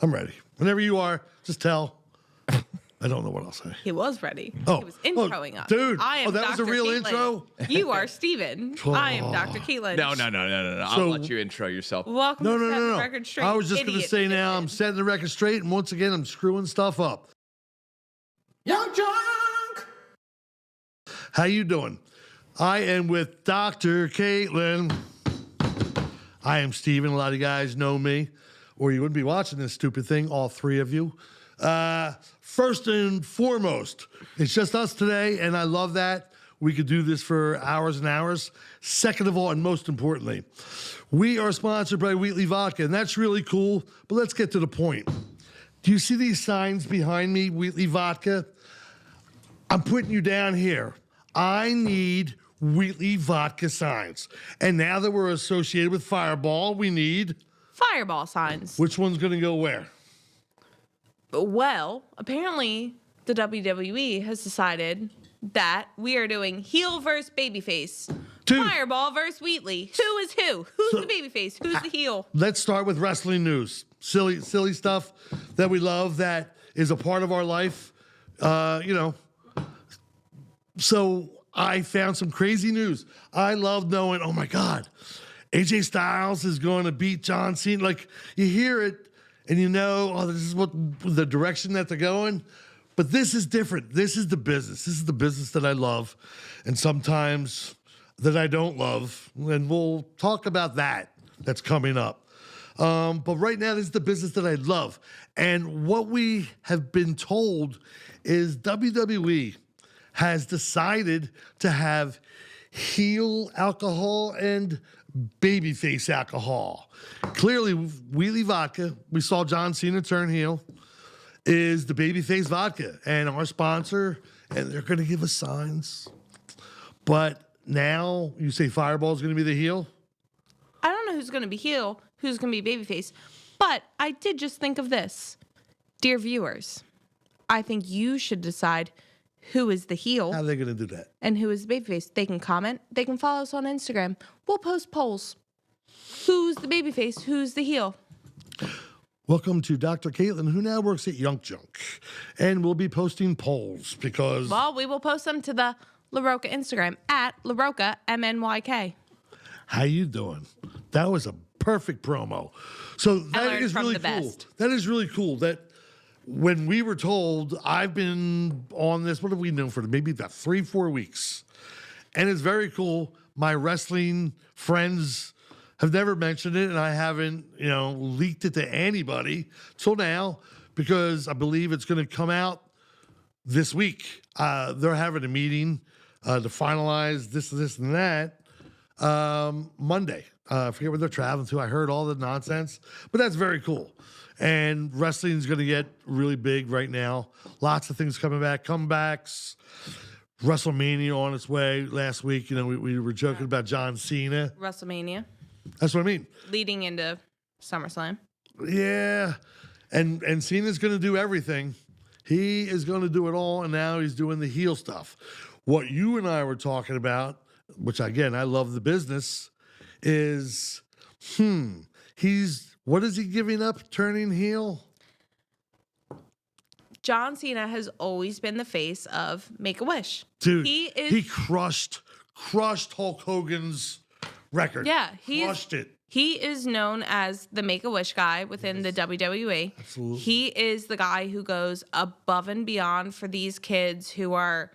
I'm ready. Whenever you are, just tell. I don't know what I'll say. He was ready. Oh, He was introing us. Dude. I am That was a Dr. real Caitlin. intro? You are Steven. I am Dr. Caitlin. No. I'll let you intro yourself. Welcome No, to no, Set no, the no. Record Straight. I was just going to Idiot say now I'm edition. setting the record straight, and once again, I'm screwing stuff up. Young Drunk! How you doing? I am with Dr. Caitlin. I am Steven. A lot of you guys know me, or you wouldn't be watching this stupid thing, all three of you. First and foremost, it's just us today, and I love that. We could do this for hours and hours. Second of all, and most importantly, we are sponsored by Wheatley Vodka, and that's really cool, but let's get to the point. Do you see these signs behind me, Wheatley Vodka? I'm putting you down here. I need Wheatley Vodka signs. And now that we're associated with Fireball, we need... Fireball signs. Which one's going to go where? Well, apparently the WWE has decided that we are doing heel versus babyface. Dude. Fireball versus Wheatley. Who is who? Who's the babyface? Who's the heel? Let's start with wrestling news. Silly stuff that we love that is a part of our life. So I found some crazy news. I love knowing, oh my God, AJ Styles is going to beat John Cena. Like, you hear it and you know, oh, this is what the direction that they're going. But this is different. This is the business. This is the business that I love, and sometimes that I don't love. And we'll talk about that. That's coming up. But right now, this is the business that I love. And what we have been told is WWE has decided to have heel alcohol and babyface alcohol. Clearly, Wheatley Vodka, we saw John Cena turn heel, is the babyface vodka. And our sponsor, and they're going to give us signs. But now you say Fireball is going to be the heel? I don't know who's going to be heel, who's going to be babyface. But I did just think of this. Dear viewers, I think you should decide who is the heel. How are they going to do that? And who is the babyface. They can comment. They can follow us on Instagram. We'll post polls. Who's the babyface? Who's the heel? Welcome to Dr. Caitlin, who now works at Young Junk. And we'll be posting polls because... Well, we will post them to the Roca Instagram at Roca, MNYK. How you doing? That was a perfect promo. So that is really cool. Best. That is really cool that when we were told, I've been on this, what have we known for maybe about 3-4 weeks. And it's very cool. My wrestling friends have never mentioned it, and I haven't, leaked it to anybody till now because I believe it's going to come out this week. They're having a meeting to finalize this, and that Monday. I forget where they're traveling to. I heard all the nonsense, but that's very cool. And wrestling is going to get really big right now. Lots of things coming back, comebacks. WrestleMania on its way last week. We were joking about John Cena. WrestleMania. That's what I mean. Leading into SummerSlam. Yeah. And Cena's going to do everything. He is going to do it all, and now he's doing the heel stuff. What you and I were talking about, which, again, I love the business, is, what is he giving up turning heel? John Cena has always been the face of Make-A-Wish. Dude, he crushed Hulk Hogan's record. Yeah, crushed it. He is known as the Make-A-Wish guy within the WWE. Absolutely. He is the guy who goes above and beyond for these kids who are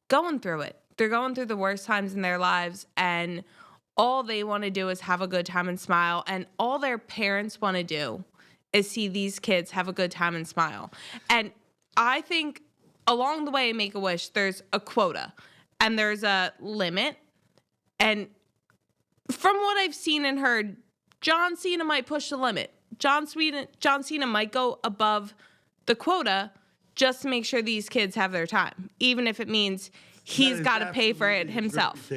going through it. They're going through the worst times in their lives, and all they want to do is have a good time and smile, and all their parents want to do is see these kids have a good time and smile. And I think along the way, Make-A-Wish, there's a quota, and there's a limit, and from what I've seen and heard, John Cena might push the limit. John Cena might go above the quota just to make sure these kids have their time, even if it means he's got to pay for it himself.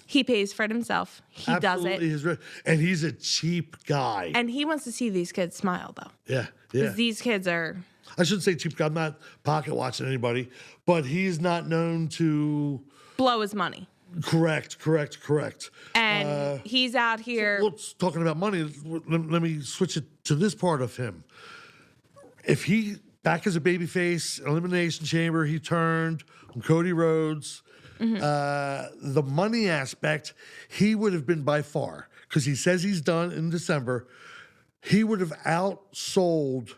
He pays for it himself. He does it. And he's a cheap guy. And he wants to see these kids smile, though. Yeah. Because these kids are... I shouldn't say cheap guy. I'm not pocket watching anybody. But he's not known to... blow his money. Correct. And he's out here... So, talking about money, let me switch it to this part of him. if he back as a babyface, Elimination Chamber, he turned on Cody Rhodes. The money aspect, he would have been by far, because he says he's done in December. He would have outsold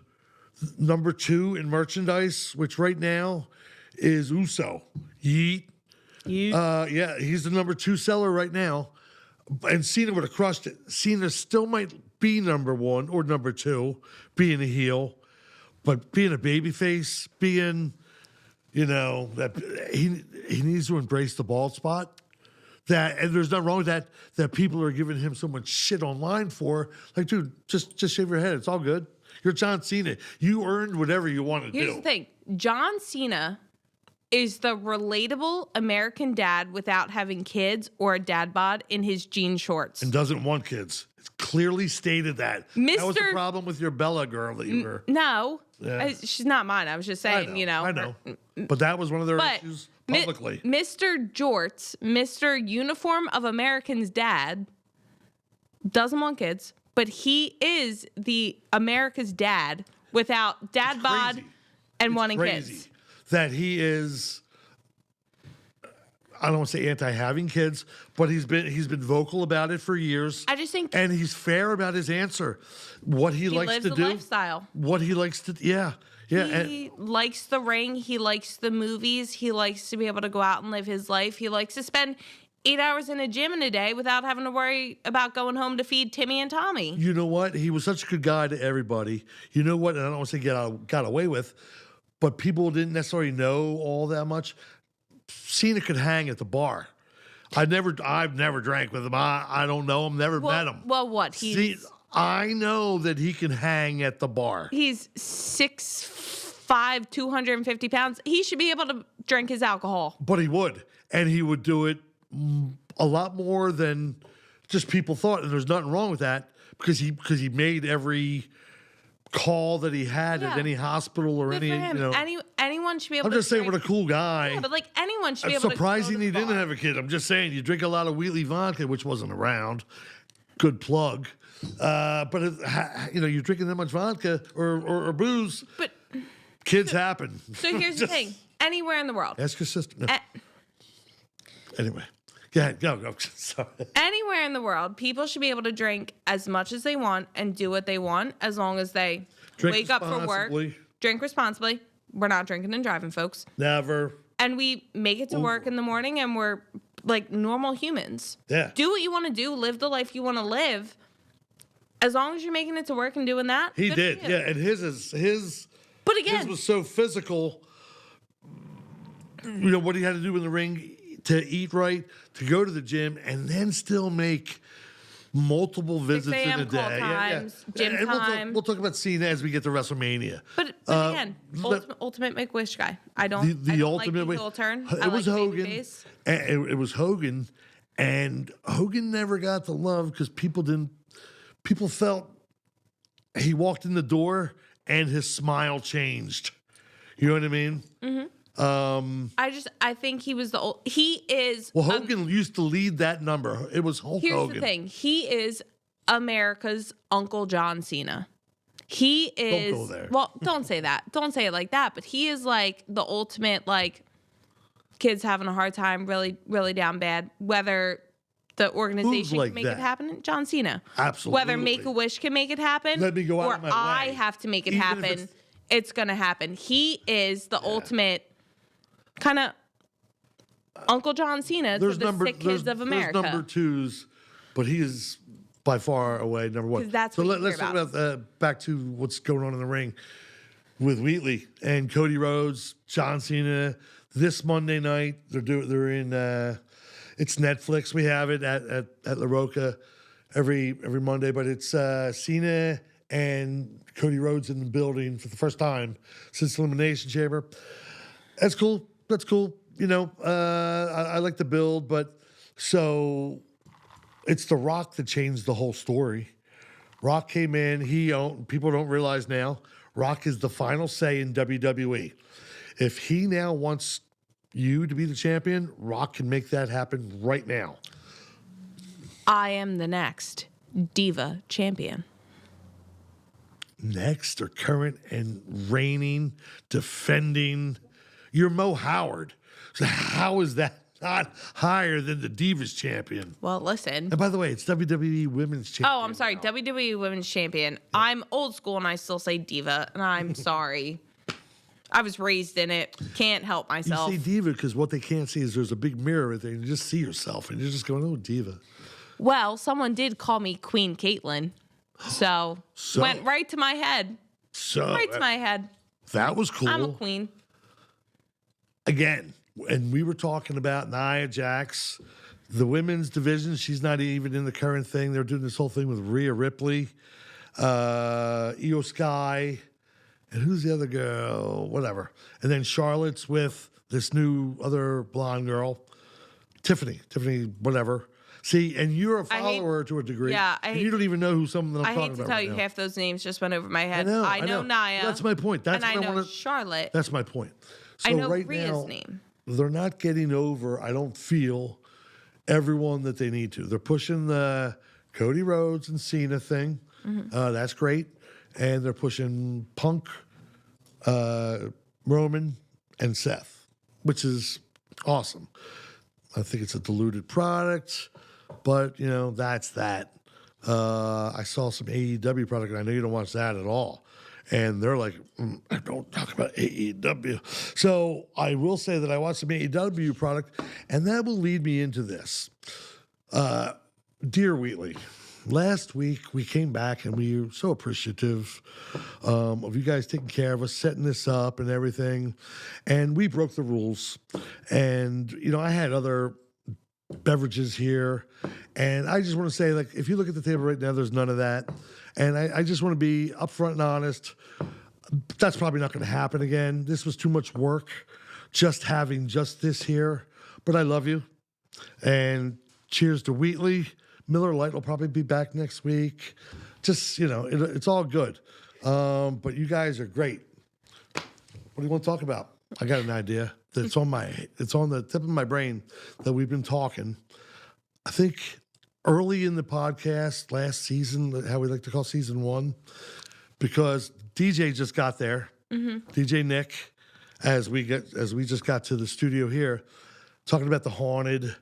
number 2 in merchandise, which right now is Uso. Yeet. Yeah, he's the number 2 seller right now. And Cena would have crushed it. Cena still might be number 1 or number 2, being a heel, but being a babyface, being, that he needs to embrace the bald spot. And there's nothing wrong with that. That people are giving him so much shit online for. Like, dude, just shave your head. It's all good. You're John Cena. You earned whatever you want to do. Here's the thing: John Cena is the relatable American dad without having kids or a dad bod in his jean shorts. And doesn't want kids. It's clearly stated that. That was the problem with your Bella girl that you were. No. Yeah. She's not mine. I was just saying, I know. But that was one of their issues publicly. Mr. Jorts, Mr. Uniform of American's dad, doesn't want kids, but he is the America's dad without dad bod and wanting kids. That he is, I don't want to say anti-having kids, but he's been vocal about it for years. I just think, and he's fair about his answer. What he likes lives to the do, lifestyle. What he likes to, yeah. He likes the ring. He likes the movies. He likes to be able to go out and live his life. He likes to spend 8 hours in a gym in a day without having to worry about going home to feed Timmy and Tommy. You know what? He was such a good guy to everybody. You know what? And I don't want to say got away with, but people didn't necessarily know all that much. Cena could hang at the bar. I've never drank with him. I don't know him. Never met him. Well, what? I know that he can hang at the bar. He's 6'5", 250 pounds. He should be able to drink his alcohol. But he would. And he would do it a lot more than just people thought. And there's nothing wrong with that because he made every call that he had at any hospital or Good any, for him. Anyone should be able I'm to just saying what a cool guy. Yeah, but like anyone should be It's able to surprising he didn't have a kid. I'm just saying, you drink a lot of Wheatley vodka, which wasn't around. Good plug. But you're drinking that much vodka or booze. But kids happen. So here's the thing: anywhere in the world, ask your sister. No. Anyway, go. Sorry. Anywhere in the world, people should be able to drink as much as they want and do what they want, as long as they wake up for work, drink responsibly. We're not drinking and driving, folks. Never. And we make it to work in the morning, and we're like normal humans. Yeah. Do what you want to do. Live the life you want to live. As long as you're making it to work and doing that. He did. Yeah. And his. But again, his was so physical. What he had to do in the ring to eat right, to go to the gym, and then still make multiple visits in a day. Times, gym and time. We'll talk about Cena as we get to WrestleMania. But again, ultimate make-wish guy. I don't ultimate like heel turn. It was Hogan. It was Hogan, and Hogan never got the love because people felt he walked in the door and his smile changed. You know what I mean? Mm-hmm. I think he was he is. Well, Hogan used to lead that number. It was Hulk Hogan. Here's the thing. He is America's Uncle John Cena. He is. Don't go there. Well, don't say that. Don't say it like that. But he is like the ultimate, like, kids having a hard time, really, really down bad. Whether the organization can make it happen, John Cena. Absolutely. Whether Make-A-Wish can make it happen, let me go out of my way. I have to make it happen. It's gonna happen. He is the ultimate kind of Uncle John Cena to the sick kids of America. There's number twos, but he is by far away number one. That's let's talk about back to what's going on in the ring with Wheatley and Cody Rhodes, John Cena. This Monday night, they're in. It's Netflix. We have it at La Roca every Monday, but it's Cena and Cody Rhodes in the building for the first time since Elimination Chamber. That's cool. That's cool. I like the build, but so it's The Rock that changed the whole story. Rock came in. People don't realize now, Rock is the final say in WWE. If he now wants you to be the champion, Rock can make that happen right now. I am the next Diva champion. next or current and reigning, defending. You're Mo Howard. So how is that not higher than the Divas champion? Well, listen. And by the way, it's WWE Women's Champion. Oh, I'm sorry. WWE Women's Champion. I'm old school and I still say diva, and I'm sorry. I was raised in it. Can't help myself. You say diva because what they can't see is there's a big mirror right there, and you just see yourself, and you're just going, oh, diva. Well, someone did call me Queen Caitlyn, so went right to my head. Right to my head. That was cool. I'm a queen. Again, and we were talking about Nia Jax, the women's division. She's not even in the current thing. They're doing this whole thing with Rhea Ripley, Io Sky, and who's the other girl? Whatever. And then Charlotte's with this new other blonde girl, Tiffany, whatever. See, and you're a follower to a degree. Yeah, and you don't even know who some of them I'm talking about. I hate to tell you, now. half those names just went over my head. I know Nia. That's my point. That's and what I know Charlotte. That's my point. So I know right Rhea's now, name. they're not getting over, I don't feel, everyone that they need to. They're pushing the Cody Rhodes and Cena thing. Mm-hmm. That's great. And they're pushing Punk, Roman, and Seth, which is awesome. I think it's a diluted product, but, you know, that's that. I saw some AEW product, and I know you don't watch that at all. And they're like, I don't talk about AEW. So I will say that I watched some AEW product, and that will lead me into this. Dear Wheatley, last week we came back, and we were so appreciative of you guys taking care of us, setting this up and everything. And we broke the rules. And, you know, I had other beverages here. And I just want to say, like, if you look at the table right now, there's none of that. And I just want to be upfront and honest. That's probably not going to happen again. This was too much work, just having just this here. But I love you. And cheers to Wheatley. Miller Lite will probably be back next week. Just, you know, it's all good. But you guys are great. What do you want to talk about? I got an idea. It's on the tip of my brain that we've been talking. I think early in the podcast last season, how we like to call season 1, because DJ just got there. Mm-hmm. DJ Nick, as we just got to the studio here, talking about the haunted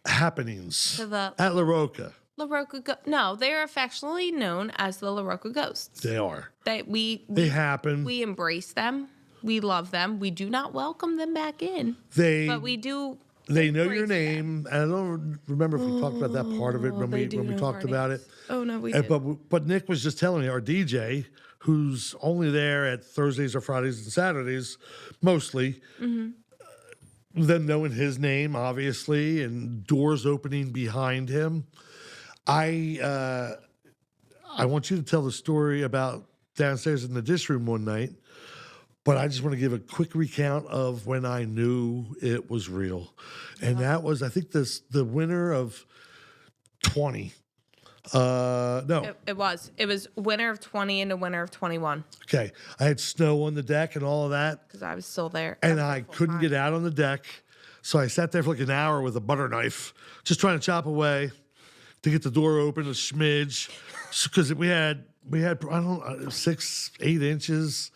happenings at La Roca. La Roca, no, they are affectionately known as the La Roca Ghosts. They are. They happen. We embrace them. We love them. We do not welcome them back in. But we do. They know your name. And I don't remember if we talked about that part of it when we talked about it. Oh, no, we did. But Nick was just telling me, our DJ, who's only there at Thursdays or Fridays and Saturdays, mostly, them knowing his name, obviously, and doors opening behind him. I want you to tell the story about downstairs in the dish room one night, but I just want to give a quick recount of when I knew it was real. And that was, I think, the winter of 20. No. It was winter of 20 into winter of 21. Okay. I had snow on the deck and all of that. Because I was still there. And I couldn't get out on the deck. So I sat there for like an hour with a butter knife, just trying to chop away to get the door open a smidge. Because we had, I don't know, 6-8 inches,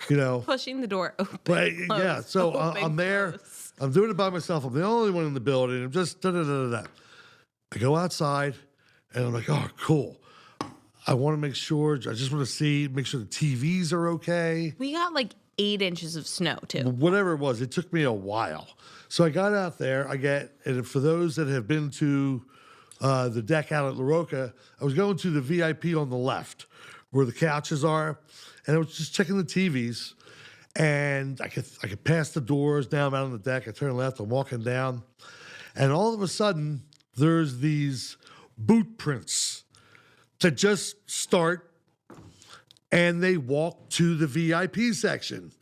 you know. Pushing the door open. But yeah, so I'm there. Close. I'm doing it by myself. I'm the only one in the building. I'm just da-da-da-da-da. I go outside, and I'm like, oh, cool. I want to make sure, I just want to make sure the TVs are okay. We got like 8 inches of snow, too. Whatever it was, it took me a while. So I got out there. And for those that have been to the deck out at La Roca, I was going to the VIP on the left, where the couches are, and I was just checking the TVs. And I could pass the doors. Now I'm out on the deck. I turn left. I'm walking down, and all of a sudden, there's these boot prints that just start, and they walk to the VIP section,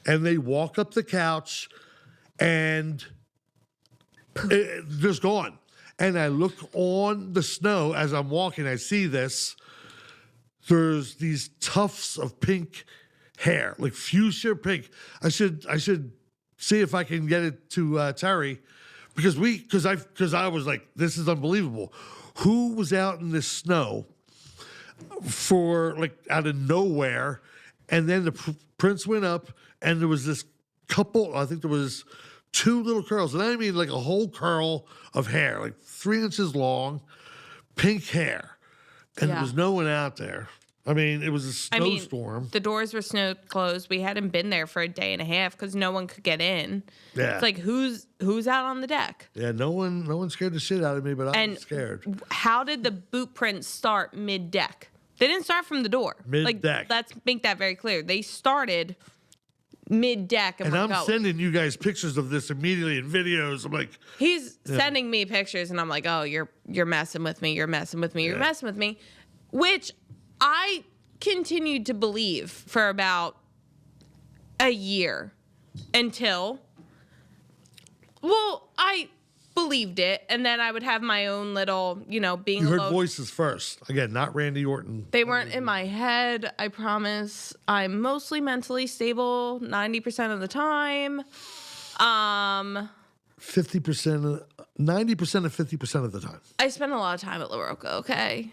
and they walk up the couch, and they're just gone. And I look on the snow as I'm walking. I see this. There's these tufts of pink hair, like fuchsia pink. I should see if I can get it to Terry, because I was like, this is unbelievable. Who was out in this snow for like out of nowhere. And then the prince went up, and there was this couple, I think there was 2 little curls. And I mean like a whole curl of hair, like 3 inches long, pink hair. And there was no one out there. I mean, it was a snowstorm. The doors were snow closed. We hadn't been there for a day and a half because no one could get in. Yeah. It's like, who's out on the deck? Yeah, no one scared the shit out of me, but I was scared. How did the boot prints start mid-deck? They didn't start from the door. Mid-deck. Let's make that very clear. They started mid-deck. And I'm sending you guys pictures of this immediately in videos. I'm like... He's sending me pictures, and I'm like, oh, you're messing with me. You're messing with me. You're messing with me. Which... I continued to believe for about a year until, I believed it. And then I would have my own little, being You alone. heard voices first. Again, not Randy Orton. They weren't in my head. I promise. I'm mostly mentally stable 90% of the time. 90% of 50% of the time. I spend a lot of time at La Roca, okay?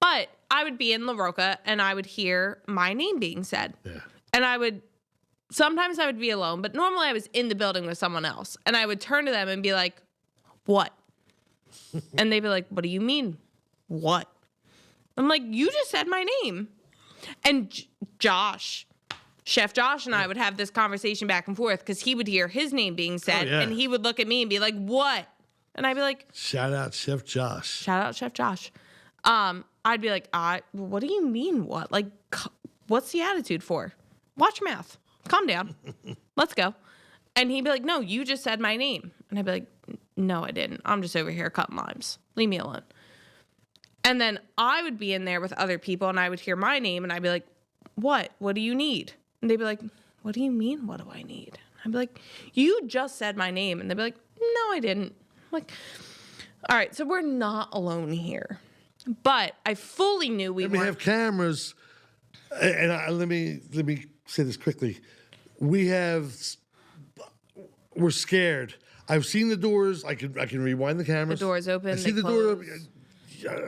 But I would be in La Roca and I would hear my name being said. Yeah. And sometimes I would be alone, but normally I was in the building with someone else. And I would turn to them and be like, what? And they'd be like, what do you mean? What? I'm like, you just said my name. And Chef Josh and I would have this conversation back and forth because he would hear his name being said and he would look at me and be like, what? And I'd be like, shout out Chef Josh. Shout out Chef Josh. I'd be like, what do you mean what? Like, what's the attitude for? Watch your mouth. Calm down. Let's go. And he'd be like, no, you just said my name. And I'd be like, no, I didn't. I'm just over here cutting limes. Leave me alone. And then I would be in there with other people and I would hear my name and I'd be like, what? What do you need? And they'd be like, what do you mean? What do I need? I'd be like, you just said my name. And they'd be like, no, I didn't. I'm like, all right, so we're not alone here. But I fully knew we We weren't. have cameras, and let me say this quickly. We're scared. I've seen the doors. I can rewind the cameras. The doors open, I see they the door. close.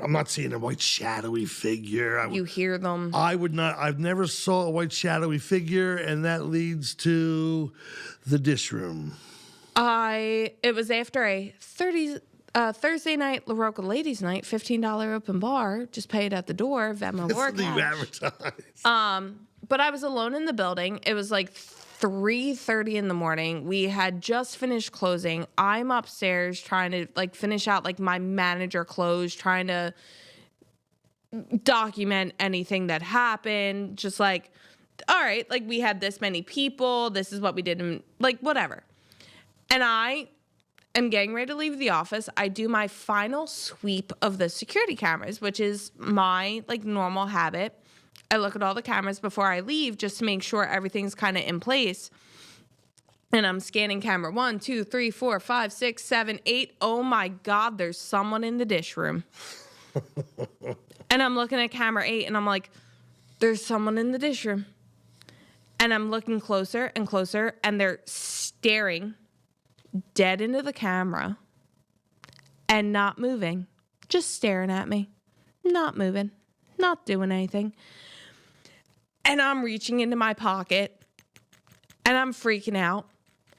I'm not seeing a white shadowy figure. You hear them. I would not. I've never saw a white shadowy figure, and that leads to the dish room. It was after a Thursday night La Roca Ladies Night, $15 open bar. Just pay it at the door, Venmo or It's the cash. advertise. But I was alone in the building. It was like 3:30 in the morning. We had just finished closing. I'm upstairs trying to finish out my manager close, trying to document anything that happened. Just all right, we had this many people. This is what we did, and whatever. And I am getting ready to leave the office. I do my final sweep of the security cameras, which is my normal habit. I look at all the cameras before I leave just to make sure everything's kind of in place. And I'm scanning camera 1, 2, 3, 4, 5, 6, 7, 8. Oh my God, there's someone in the dish room. And I'm looking at camera 8 and I'm like, there's someone in the dish room. And I'm looking closer and closer and they're staring dead into the camera and not moving, just staring at me, not moving, not doing anything. And I'm reaching into my pocket and I'm freaking out.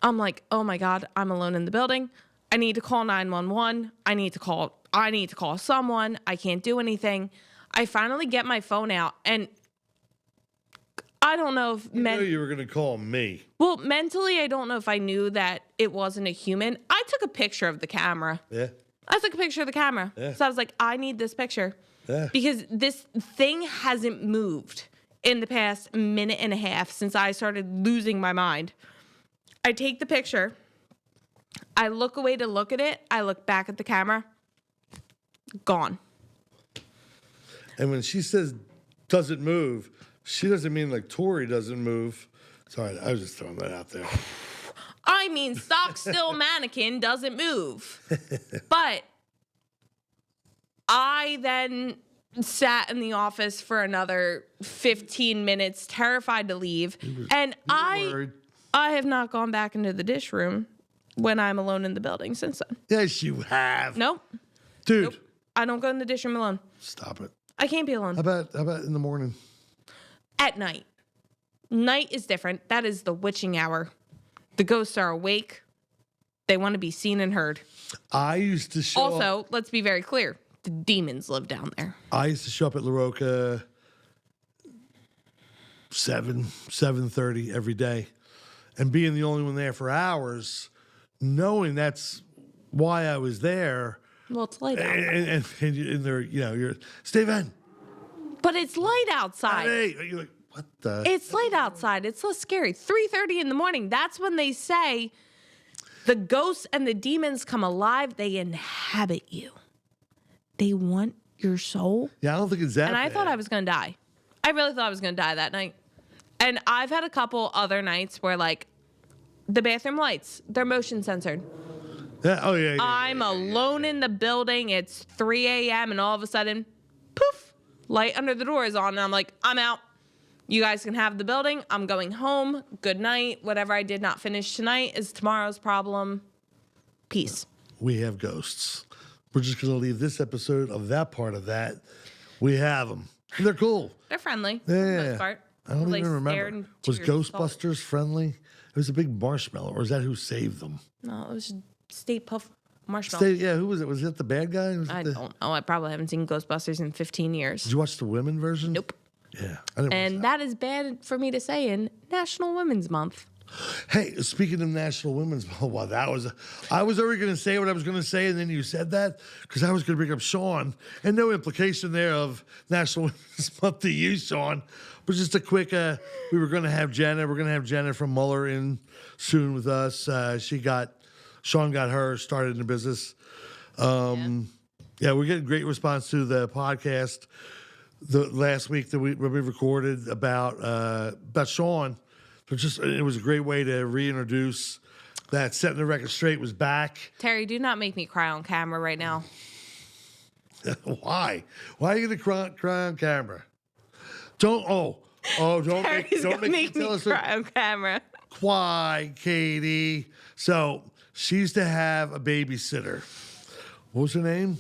I'm like, oh my God, I'm alone in the building. I need to call 911. I need to call someone. I can't do anything. I finally get my phone out and I don't know if You knew you were going to call me. Well, mentally, I don't know if I knew that it wasn't a human. I took a picture of the camera. Yeah. I took a picture of the camera. Yeah. So I was like, I need this picture. Yeah. Because this thing hasn't moved in the past minute and a half since I started losing my mind. I take the picture. I look away to look at it. I look back at the camera. Gone. And when she says doesn't move, she doesn't mean Tori doesn't move. Sorry, I was just throwing that out there. I mean, stock still mannequin doesn't move. But I then sat in the office for another 15 minutes, terrified to leave. And I have not gone back into the dish room when I'm alone in the building since then. Yes, you have. Nope. Dude, Nope. I don't go in the dish room alone. Stop it. I can't be alone. How about in the morning? At night. Night is different. That is the witching hour. The ghosts are awake. They want to be seen and heard. I used to show Also, up, let's be very clear. The demons live down there. I used to show up at Roca 7:30 every day, and being the only one there for hours, knowing that's why I was there. Well, it's light out. And they're, you're Steve in. But it's light outside. Hey, you're like, what the? It's light outside. It's less scary. 3:30 in the morning. That's when they say the ghosts and the demons come alive. They inhabit you. They want your soul. Yeah, I don't think it's that And I bad. thought I was going to die. I really thought I was going to die that night. And I've had a couple other nights where, like, the bathroom lights, they're motion censored. Yeah, oh, yeah. I'm alone in the building. It's 3 a.m. and all of a sudden, poof, light under the door is on. And I'm like, I'm out. You guys can have the building. I'm going home. Good night. Whatever I did not finish tonight is tomorrow's problem. Peace. We have ghosts. We're just going to leave this episode of that part of that. We have them. They're cool. They're friendly. Yeah. For the most part. I don't They even stare remember. into Was your soul. Ghostbusters friendly? It was a big marshmallow, or is that who saved them? No, it was just Stay Puft Marshmallow. Yeah, who was it? Was it the bad guy? Was it I the- don't know. I probably haven't seen Ghostbusters in 15 years. Did you watch the women version? Nope. Yeah, I didn't watch And that is bad for me to say in National Women's Month. Hey, speaking of National Women's, I was already going to say what I was going to say, and then you said that because I was going to bring up Sean, and no implication there of National Women's Month to you, Sean, but just a quick. We were going to have Jenna. We're going to have Jenna from Muller in soon with us. Sean got her started in the business. Yeah, we're getting great response to the podcast. The last week that we recorded about Sean. It was a great way to reintroduce that Setting the Record Straight was back. Terry, do not make me cry on camera right now. Why? Why are you going to cry on camera? Don't Terry's don't gonna make me cry on camera. Why, Katie? So she used to have a babysitter. What was her name?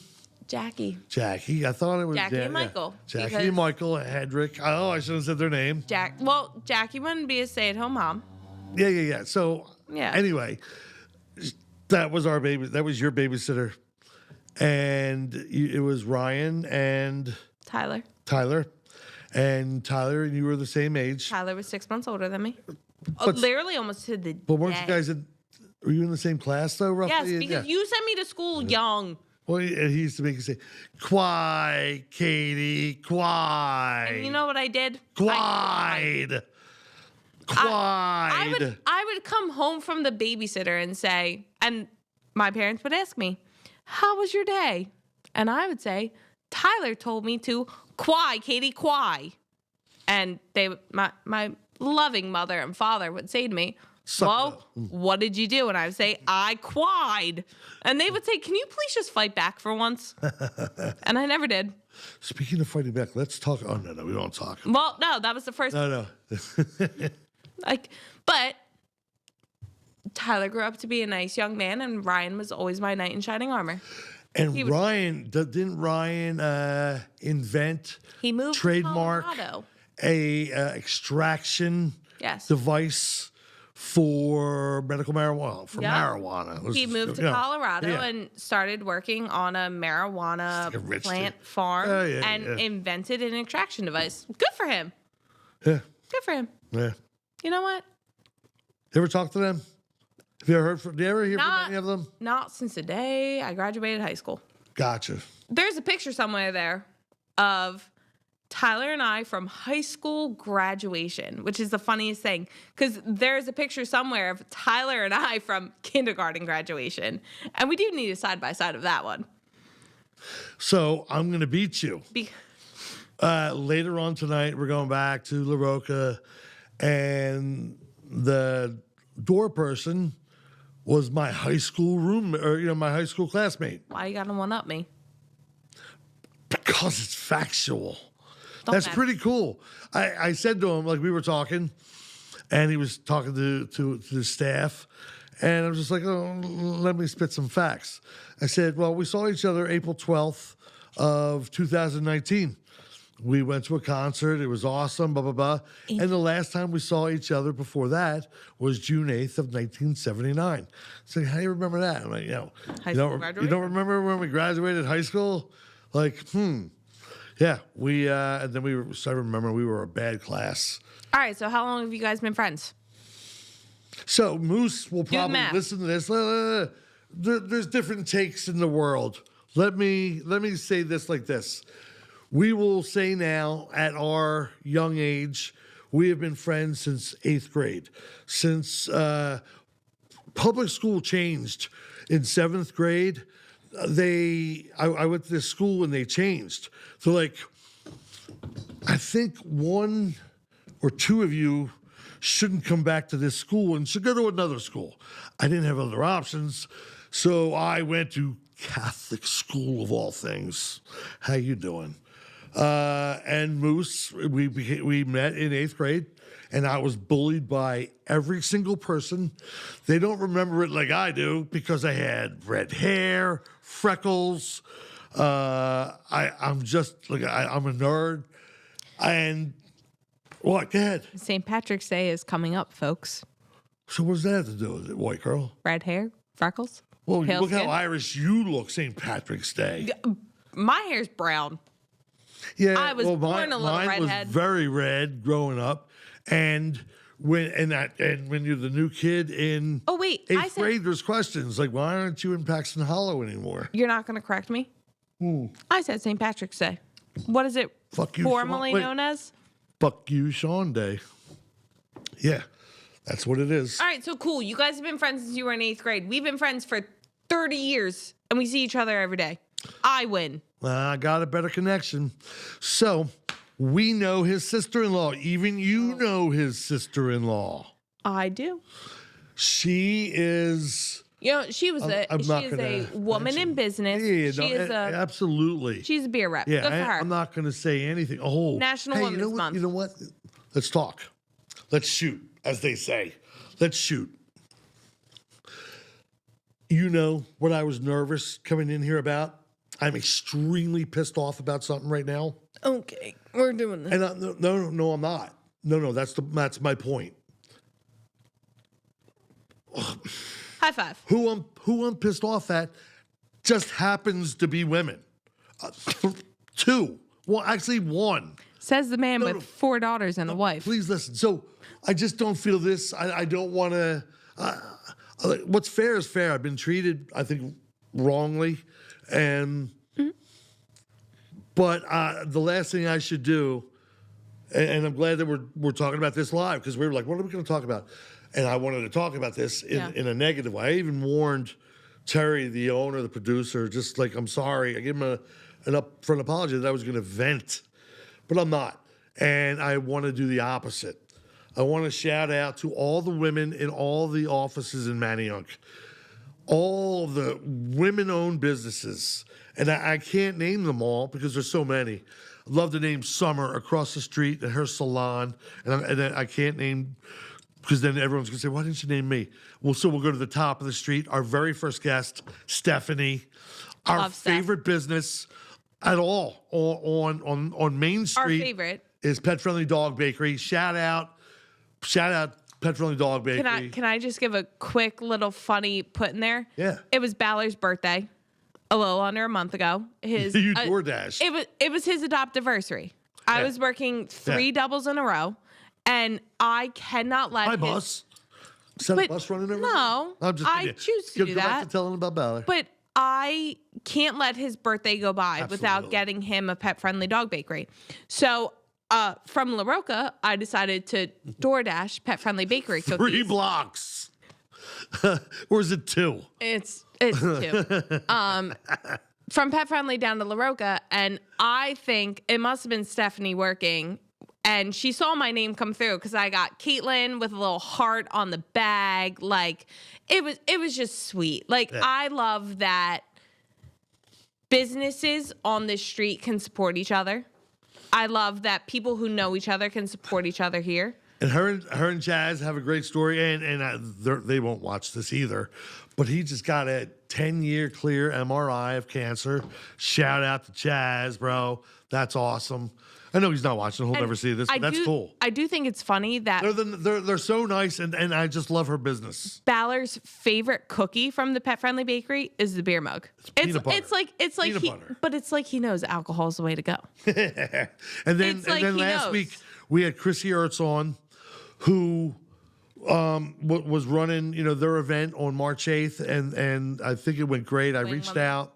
Jackie. Jackie. I thought it was Jackie and Michael, Jackie because- and Michael, Hedrick. Oh, I shouldn't have said their name. Jackie wouldn't be a stay-at-home mom. Yeah. So Yeah. anyway, that was our baby. That was your babysitter, and it was Ryan and Tyler. and you were the same age. Tyler was 6 months older than me. But- Literally almost to the But weren't day. you guys were you in the same class though? Roughly? Yes, because Yeah. you sent me to school young. Well, he used to make you say, "Quai, Katie, quai." And you know what I did? Quide. I would come home from the babysitter and say, and my parents would ask me, "How was your day?" And I would say, "Tyler told me to quai, Katie, quai." And my loving mother and father would say to me, Suck "Well, it up." what did you do?" And I would say, "I quied." And they would say, "Can you please just fight back for once?" And I never did. Speaking of fighting back, let's talk. Oh no, we won't talk. Well, no, that was the first. No. But Tyler grew up to be a nice young man, and Ryan was always my knight in shining armor. And He would- didn't Ryan invent, He moved trademark to Colorado. a extraction Yes. device for medical marijuana? Yeah. Marijuana. Let's He just- moved to you know, Colorado yeah. and started working on a marijuana Like a rich plant dude. farm Oh, yeah, and yeah. invented an extraction device. Good for him. Yeah, Good for him. yeah. You know what? You ever talk to them? Have you ever heard from? Do you ever hear Not- from any of them? Not since the day I graduated high school. Gotcha. There's a picture somewhere there of Tyler and I from high school graduation, which is the funniest thing because there's a picture somewhere of Tyler and I from kindergarten graduation. And we do need a side by side of that one. So I'm gonna beat you. Later on tonight, we're going back to La Roca, and the door person was my high school my high school classmate. Why you gotta one up me? Because it's factual. Don't That's matter. pretty cool. I said to him, like, we were talking, and he was talking to the staff, and I was just like, oh, let me spit some facts. I said, well, we saw each other April 12th of 2019. We went to a concert. It was awesome, blah, blah, blah. And the last time we saw each other before that was June 8th of 1979. So how do you remember that? I'm like, High school you don't graduation? remember when we graduated high school? Like, Yeah, and then so I remember we were a bad class. All right, so how long have you guys been friends? So Moose will probably math. listen to this. There's different takes in the world. Let me say this like this. We will say now, at our young age, we have been friends since 8th grade. Since public school changed in 7th grade, I went to this school and they changed. So like, I think one or two of you shouldn't come back to this school and should go to another school. I didn't have other options, so I went to Catholic school of all things. How you doing? And Moose, we met in 8th grade, and I was bullied by every single person. They don't remember it like I do because I had red hair, freckles. I'm just like I'm a nerd. And what? Go ahead. St. Patrick's Day is coming up, folks. So what does that have to do with it, white girl? Red hair, freckles. Well, pale look skin. how Irish you look, St. Patrick's Day. My hair's brown. Yeah, I was born a little mine redhead. was very red growing up, and when you're the new kid in Oh, wait, I 8th said- grade, there's questions like, why aren't you in Paxton Hollow anymore? You're not going to correct me? I said St. Patrick's Day. What is it Fuck you, formally Sean. Wait. known as? Fuck you, Sean Day. Yeah, that's what it is. All right, so cool. You guys have been friends since you were in 8th grade. We've been friends for 30 years, and we see each other every day. I win. I got a better connection. So we know his sister-in-law. Even you know his sister-in-law. I do. She is... You know, she is a woman in business. Absolutely. She's a beer rep. Yeah, Good for her. I'm not going to say anything. Oh, National hey, Women's Month. You know what? Let's talk. Let's shoot, as they say. Let's shoot. You know what I was nervous coming in here about? I'm extremely pissed off about something right now. Okay, we're doing this. And no, I'm not. No, that's my point. High five. Who I'm pissed off at just happens to be women. Two. Well, actually one. Says the man with 4 daughters and a wife. Please listen. So I just don't feel this. I don't want to. What's fair is fair. I've been treated, I think, wrongly, and but the last thing I should do, and I'm glad that we're talking about this live because we were like, what are we going to talk about? And I wanted to talk about this in a negative way. I even warned Terry, the owner, the producer, just like, I'm sorry. I gave him an upfront apology that I was going to vent, but I'm not. And I want to do the opposite. I want to shout out to all the women in all the offices in Manayunk, all the women-owned businesses. And I can't name them all because there's so many. I'd love to name Summer across the street at her salon. And I can't name, because then everyone's going to say, why didn't you name me? Well, so we'll go to the top of the street. Our very first guest, Stephanie. Our Love Steph. favorite business at all on Main Street. Our favorite is Pet Friendly Dog Bakery. Shout out Pet Friendly Dog Bakery. Can I just give a quick little funny put in there? Yeah. It was Balor's birthday a little under a month ago. You DoorDash. It was his adoptiversary. I was working 3 doubles in a row, and I cannot let Hi, boss. Is that a bus running over? No, I'm just I kidding. choose to Go do back that. to telling about Balor. But I can't let his birthday go by without Absolutely. getting him a pet-friendly dog bakery. So from La Roca, I decided to DoorDash pet-friendly bakery cookies. 3 blocks. Or is it 2? It's 2. From Pet Friendly down to La Roca, and I think it must have been Stephanie working, and she saw my name come through because I got Caitlin with a little heart on the bag. Like it was just sweet. Like I love that businesses on the street can support each other. I love that people who know each other can support each other here. And her and Chaz have a great story, and they won't watch this either. But he just got a 10-year clear MRI of cancer. Shout out to Chaz, bro. That's awesome. I know he's not watching. He'll never see this, but that's cool. I do think it's funny that they're so nice, and I just love her business. Balor's favorite cookie from the Pet Friendly Bakery is the beer mug. It's like he knows alcohol is the way to go. and then last week we had Chrissy Ertz on, who was running their event on March 8th, and I think it went great. I reached out.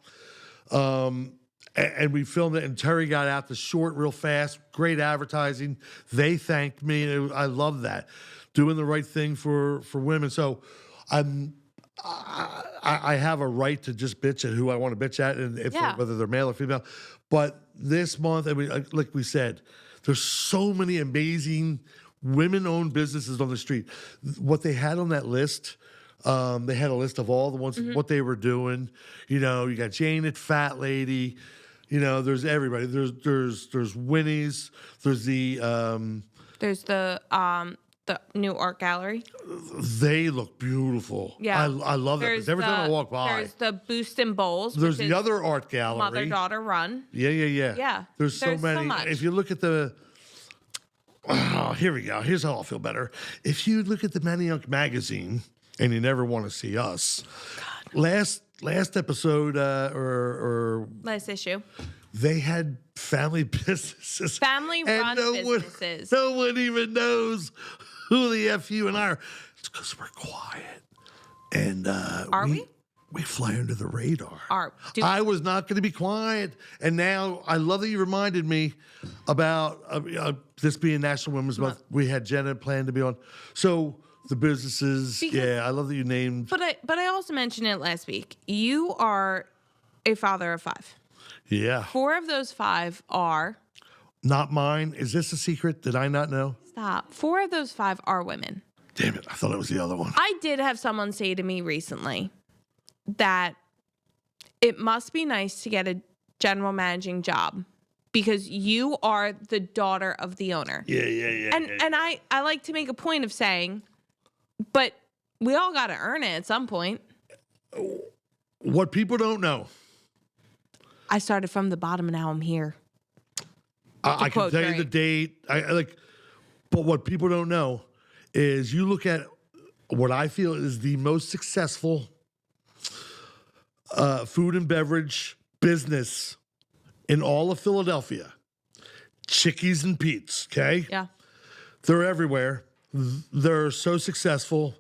And we filmed it, and Terry got out the short real fast. Great advertising. They thanked me. And I love that. Doing the right thing for women. So I have a right to just bitch at who I want to bitch at, and whether they're male or female. But this month, like we said, there's so many amazing women-owned businesses on the street. What they had on that list. They had a list of all the ones, what they were doing. You got Janet, Fat Lady. There's everybody. There's Winnie's. There's the new art gallery. They look beautiful. Yeah, I love that. Every time I walk by, there's the Boost and Bowls. There's the other art gallery. Mother-daughter run. Yeah. Yeah. There's so many. So much. If you look at here we go. Here's how I'll feel better. If you look at the Manioc magazine. And you never want to see us. God. Last episode or last issue, they had family businesses, family-run businesses. No one even knows who the F you and I are. It's because we're quiet, and are we? We fly under the radar. I was not going to be quiet, and now I love that you reminded me about this being National Women's Month. We had Jenna planned to be on, so. The businesses, I love that you named. But I also mentioned it last week. You are a father of 5. Yeah. 4 of those 5 are not mine. Is this a secret? Did I not know? Stop. 4 of those 5 are women. Damn it! I thought it was the other one. I did have someone say to me recently that it must be nice to get a general managing job because you are the daughter of the owner. Yeah. And I like to make a point of saying. But we all got to earn it at some point. What people don't know. I started from the bottom and now I'm here. I can tell you the date. But what people don't know is you look at what I feel is the most successful food and beverage business in all of Philadelphia. Chickies and Pete's, okay? Yeah. They're everywhere. They're so successful.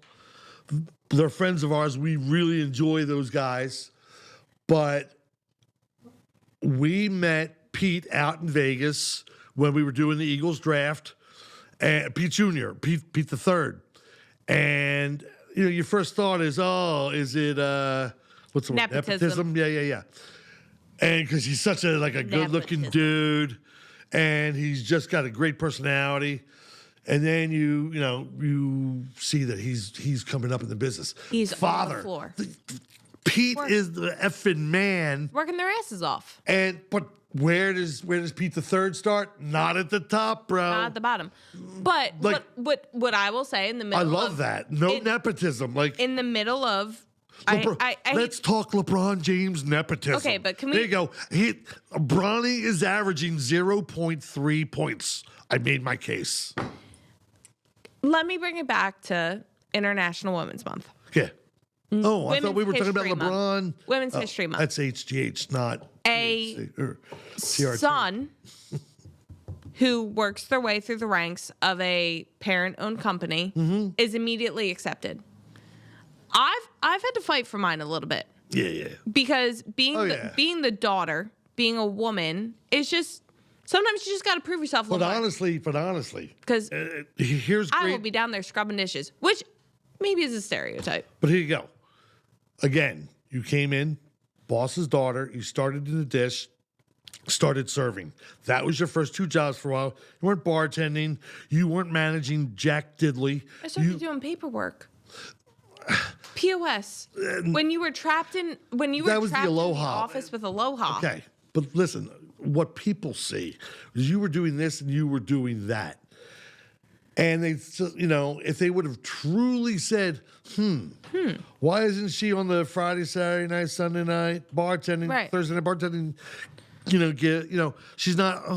They're friends of ours. We really enjoy those guys. But we met Pete out in Vegas when we were doing the Eagles draft. And Pete Jr., Pete the third. And, your first thought is, is it, what's the word? Nepotism. Yeah. And because he's such a good-looking dude. And he's just got a great personality. And then you see that he's coming up in the business. He's father. On the floor. Pete is the effing man. Working their asses off. But where does Pete the third start? Not at the top, bro. Not at the bottom. But what I will say in the middle. I love that. No nepotism. In the middle of. Let's talk LeBron James nepotism. Okay, but can we? There you go. Bronny is averaging 0.3 points. I made my case. Let me bring it back to International Women's Month. Yeah. Oh, I thought we were talking about History LeBron. Month. Women's History Month. That's HGH, not a CRT. son who works their way through the ranks of a parent-owned company is immediately accepted. I've had to fight for mine a little bit. Yeah. Because being the daughter, being a woman, is just. Sometimes you just got to prove yourself a little more. But honestly. Because here's I will be down there scrubbing dishes, which maybe is a stereotype. But here you go. Again, you came in, boss's daughter, you started in the dish, started serving. That was your first 2 jobs for a while. You weren't bartending. You weren't managing Jack Diddley. I started doing paperwork. POS. When you were trapped in the office with Aloha. Okay. But listen, what people see is you were doing this and you were doing that. And they, if they would have truly said, why isn't she on the Friday, Saturday night, Sunday night bartending, Right. Thursday night bartending? She's not.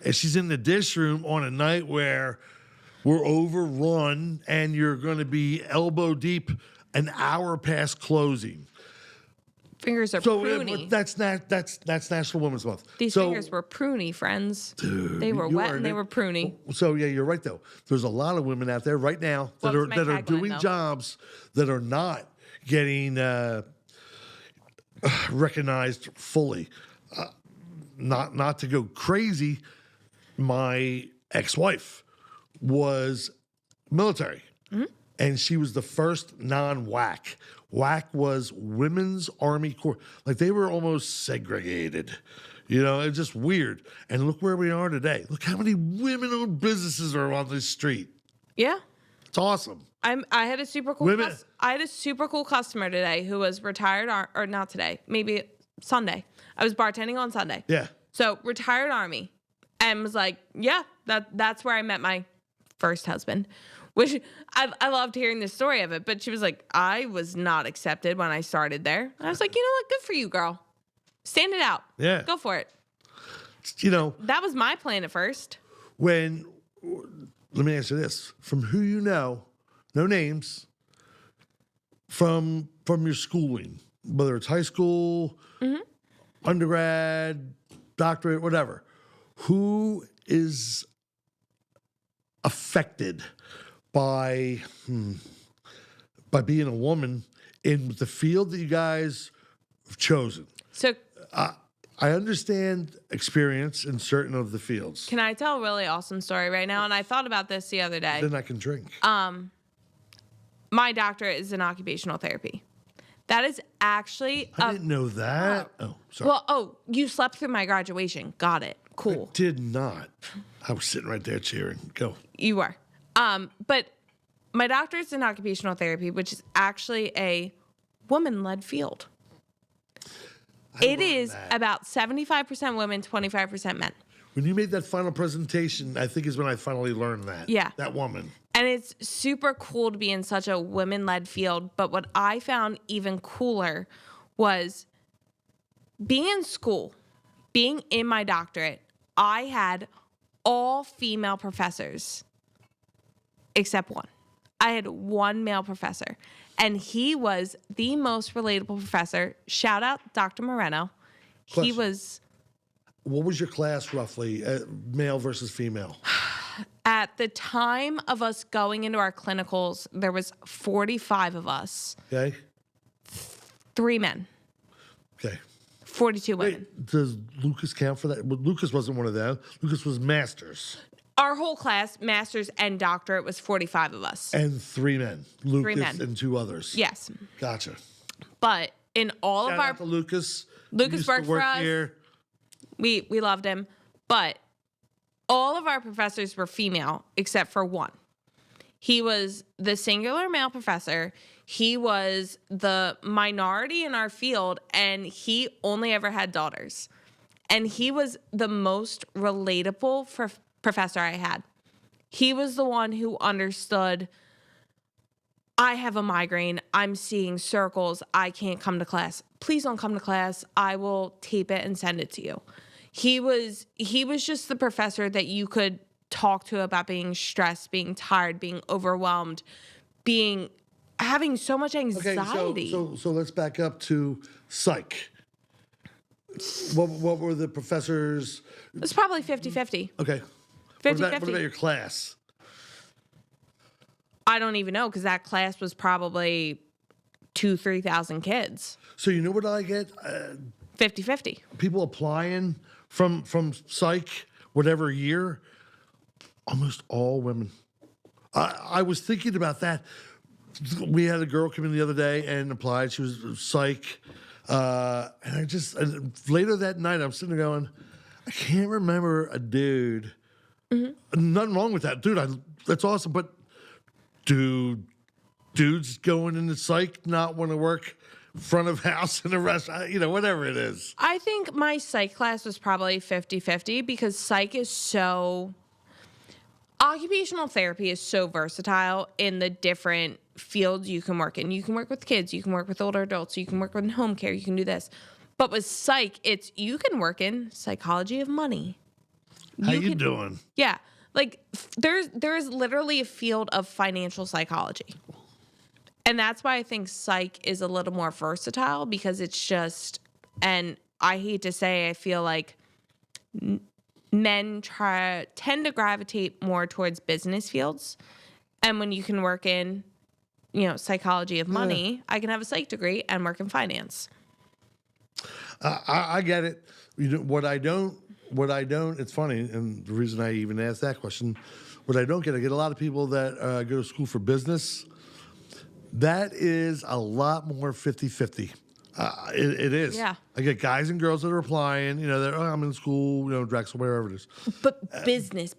And she's in the dish room on a night where we're overrun, and you're going to be elbow deep an hour past closing. Fingers are So pruny. that's National Women's Month. These fingers were pruny, friends. They were wet and they were pruny. So yeah, you're right though. There's a lot of women out there right now that What was are my tagline, doing though? jobs that are not getting recognized fully. Not to go crazy, my ex-wife was military, and she was the first non-WAC. WAC was Women's Army Corps. Like, they were almost segregated. It's just weird. And look where we are today. Look how many women-owned businesses are on this street. Yeah. It's awesome. I had a super cool Women- I had a super cool customer today who was retired or not today, maybe Sunday. I was bartending on Sunday. Yeah. So retired Army, and was like, yeah, that's where I met my first husband, which I loved hearing the story of it. But she was like, I was not accepted when I started there. And I was like, you know what? Good for you, girl. Stand it out. Yeah. Go for it. That was my plan at first. let me answer this. From who you know, no names, from your schooling, whether it's high school, undergrad, doctorate, whatever, who is affected by being a woman in the field that you guys have chosen? So I understand experience in certain of the fields. can I tell a really awesome story right now? And I thought about this the other day. Then I can drink. My doctorate is in occupational therapy. That is actually I didn't know that. Oh, sorry. you slept through my graduation. Got it. Cool. Did not. I was sitting right there cheering. Go. You were. But my doctorate's in occupational therapy, which is actually a woman-led field. It is about 75% women, 25% men. When you made that final presentation, I think is when I finally learned that. Yeah. That woman. And it's super cool to be in such a women-led field. But what I found even cooler was being in school, being in my doctorate. I had all female professors except one. I had one male professor, and he was the most relatable professor. Shout out Dr. Moreno. He Question. was... What was your class roughly, male versus female? At the time of us going into our clinicals, there was 45 of us, Okay. 3 men, Okay. 42 women. Wait, does Lucas count for that? Well, Lucas wasn't one of them. Lucas was masters. Our whole class, master's and doctorate, was 45 of us. And 3 men. Lucas men. and 2 others. Yes. Gotcha. But in all Shout of our... out to Lucas. Lucas Used to worked for work us. here. We loved him. But all of our professors were female except for one. He was the singular male professor. He was the minority in our field, and he only ever had daughters. And he was the most relatable professor I had. He was the one who understood, I have a migraine. I'm seeing circles. I can't come to class. Please don't come to class. I will tape it and send it to you. He was just the professor that you could talk to about being stressed, being tired, being overwhelmed, having so much anxiety. Okay, so let's back up to psych. What were the professors? It's probably 50-50. Okay. 50-50. What about your class? I don't even know, because that class was probably 2,000-3,000 kids. So you know what I get? 50-50. People applying from psych, whatever year, almost all women. I was thinking about that. We had a girl come in the other day and applied. She was psych. And later that night, I'm sitting there going, I can't remember a dude. Mm-hmm. Nothing wrong with that. Dude, that's awesome. But dudes going into psych not want to work front of house in a restaurant, whatever it is. I think my psych class was probably 50-50 because psych is so... Occupational therapy is so versatile in the different fields you can work in. You can work with kids, you can work with older adults, you can work with home care, you can do this. But with psych, you can work in psychology of money. How you doing? Yeah. Like there's literally a field of financial psychology. And that's why I think psych is a little more versatile, because it's just, and I hate to say, I feel like men tend to gravitate more towards business fields. And when you can work in, psychology of money, I can have a psych degree and work in finance. I get it. What I don't, it's funny, and the reason I even asked that question, what I don't get, I get a lot of people that go to school for business. That is a lot more 50-50. It is. Yeah. I get guys and girls that are applying, that, I'm in school, Drexel, wherever it is. But business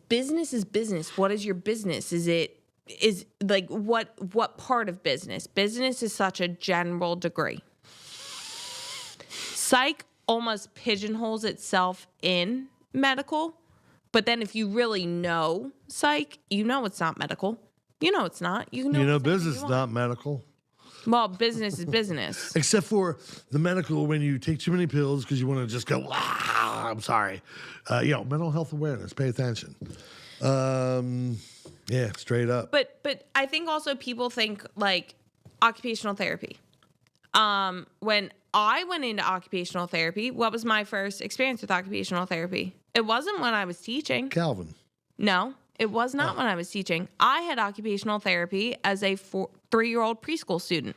is business. What is your business? Is like what part of business? Business is such a general degree. Psych almost pigeonholes itself in medical, but then if you really know psych, it's not medical. It's not. Business is not medical. Well, business is business. Except for the medical, when you take too many pills because you want to just go, I'm sorry. Mental health awareness. Pay attention. Yeah, straight up. But I think also people think like occupational therapy. When I went into occupational therapy, what was my first experience with occupational therapy? It wasn't when I was teaching. Calvin. No, it was not when I was teaching. I had occupational therapy as a 3-year-old preschool student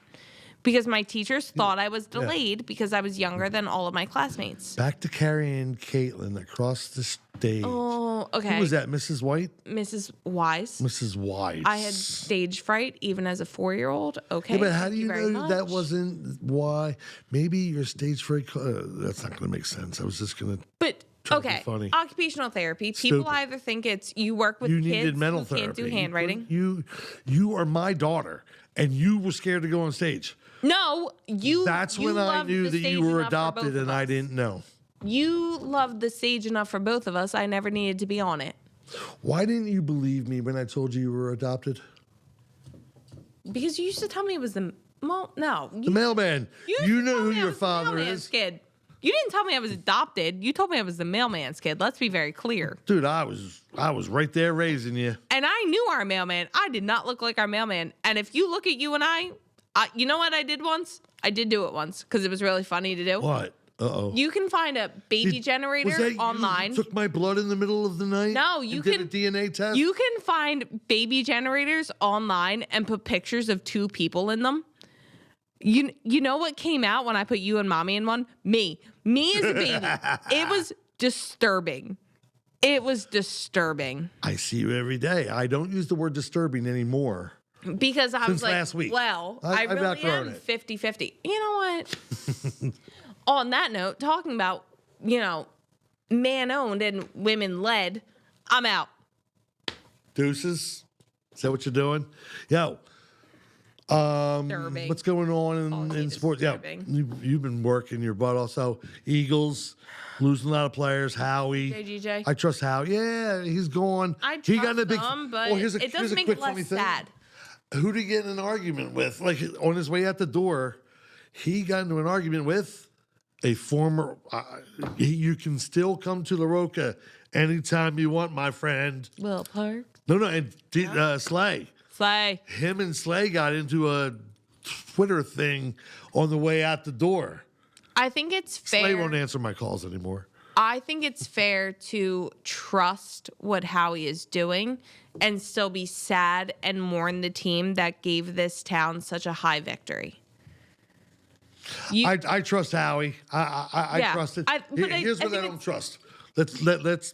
because my teachers thought I was delayed because I was younger than all of my classmates. Back to carrying Caitlin across the stage. Oh, okay. Who was that, Mrs. White? Mrs. Wise. Mrs. Wise. I had stage fright even as a 4-year-old. Okay. Yeah, but how do you very know much. that wasn't why? Maybe your stage fright. That's not going to make sense. I was just going to. But okay, funny. occupational therapy. People Stupid. either think it's you work with You kids needed mental who therapy. can't do handwriting. You are my daughter, and you were scared to go on stage. No, you. That's you when I loved knew the that stage you were enough for adopted, both of and I us. didn't know. You loved the stage enough for both of us. I never needed to be on it. Why didn't you believe me when I told you were adopted? Because you used to tell me it was the no. The mailman. You know who your father is. Kid. You didn't tell me I was adopted. You told me I was the mailman's kid. Let's be very clear. Dude, I was right there raising you. And I knew our mailman. I did not look like our mailman. And if you look at you and I you know what I did once? I did do it once because it was really funny to do. What? Uh-oh. You can find a baby generator Was that online. You took my blood in the middle of the night? No, you and can did a DNA test? You can find baby generators online and put pictures of 2 people in them. You know what came out when I put you and mommy in one? Me as a baby. It was disturbing. It was disturbing. I see you every day. I don't use the word disturbing anymore. Because I was like, last week. well, I've I really outgrown am it. 50-50. You know what? On that note, talking about, man-owned and women-led, I'm out. Deuces? Is that what you're doing? Yo. Disturbing. What's going on Honestly in sports? Yeah, disturbing. you've been working your butt off. So Eagles losing a lot of players. Howie. JGJ. I trust Howie. Yeah, he's gone. I he trust got in a big, him, but it doesn't make quick it funny less thing. sad. Who did he get in an argument with? Like on his way out the door, he got into an argument with a former. You can still come to the Roca anytime you want, my friend. Will Park. No, and Slay. Slay. Him and Slay got into a Twitter thing on the way out the door. I think it's fair. Slay won't answer my calls anymore. I think it's fair to trust what Howie is doing and still be sad and mourn the team that gave this town such a high victory. I trust Howie. I trust it. Here's what I don't trust. Let's